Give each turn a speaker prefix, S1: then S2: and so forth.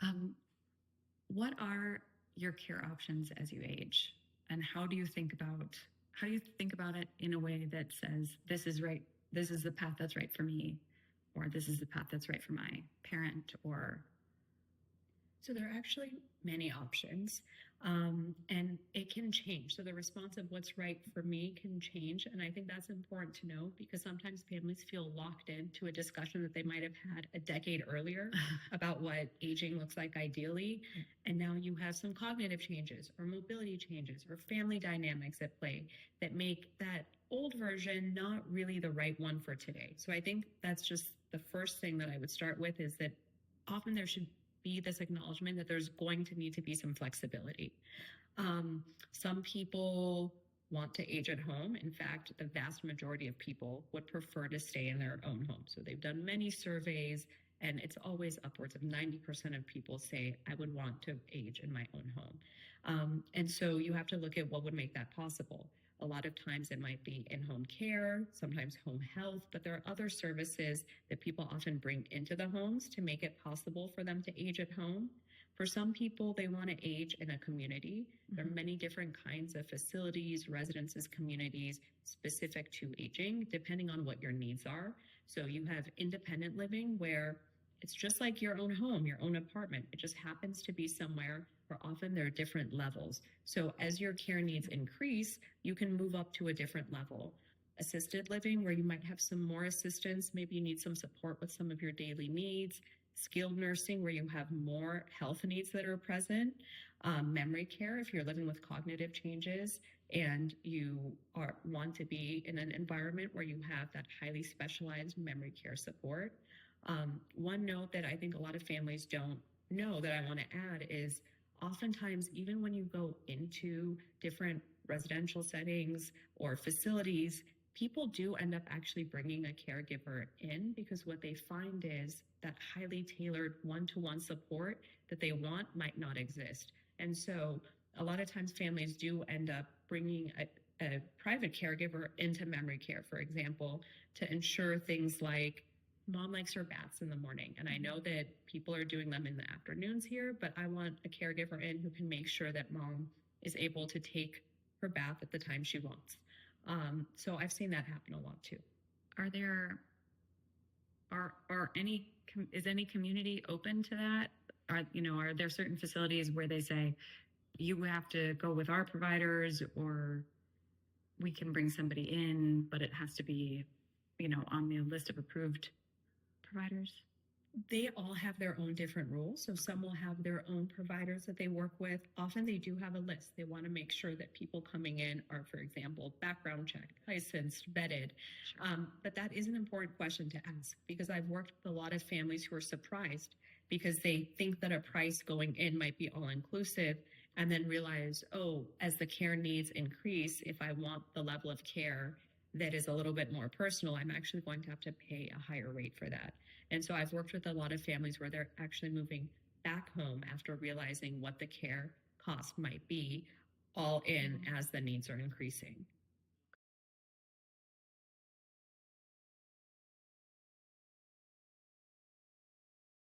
S1: Um, what are your care options as you age, and how do you think about it in a way that says this is right, this is the path that's right for me, or this is the path that's right for my parent, or
S2: So there are actually many options, and it can change. So the response of what's right for me can change. And I think that's important to know because sometimes families feel locked into a discussion that they might have had a decade earlier about what aging looks like ideally. And now you have some cognitive changes or mobility changes or family dynamics at play that make that old version not really the right one for today. So I think that's just the first thing that I would start with is that often there should be this acknowledgement that there's going to need to be some flexibility. Some people want to age at home. In fact, the vast majority of people would prefer to stay in their own home. So they've done many surveys, and it's always upwards of 90% of people say, I would want to age in my own home. And so you have to look at what would make that possible. A lot of times it might be in-home care, sometimes home health, but there are other services that people often bring into the homes to make it possible for them to age at home. For some people, they want to age in a community. There are many different kinds of facilities, residences, communities specific to aging, depending on what your needs are. So you have independent living where it's just like your own home, your own apartment. It just happens to be somewhere where often there are different levels. So as your care needs increase, you can move up to a different level. Assisted living, where you might have some more assistance, maybe you need some support with some of your daily needs. Skilled nursing, where you have more health needs that are present. Memory care, if you're living with cognitive changes and you want to be in an environment where you have that highly specialized memory care support. One note that I think a lot of families don't know that I want to add is oftentimes, even when you go into different residential settings or facilities, people do end up actually bringing a caregiver in because what they find is that highly tailored one-to-one support that they want might not exist. And so a lot of times families do end up bringing a private caregiver into memory care, for example, to ensure things like mom likes her baths in the morning. And I know that people are doing them in the afternoons here, but I want a caregiver in who can make sure that mom is able to take her bath at the time she wants. So I've seen that happen a lot too.
S1: are there is any community open to that? Are there certain facilities where they say you have to go with our providers, or we can bring somebody in, but it has to be, on the list of approved providers?
S2: They all have their own different rules. So some will have their own providers that they work with. Often they do have a list. They want to make sure that people coming in are, for example, background checked, licensed, vetted.
S1: Sure.
S2: But that is an important question to ask because I've worked with a lot of families who are surprised because they think that a price going in might be all inclusive and then realize, oh, as the care needs increase, if I want the level of care that is a little bit more personal, I'm actually going to have to pay a higher rate for that. And so I've worked with a lot of families where they're actually moving back home after realizing what the care cost might be all in as the needs are increasing.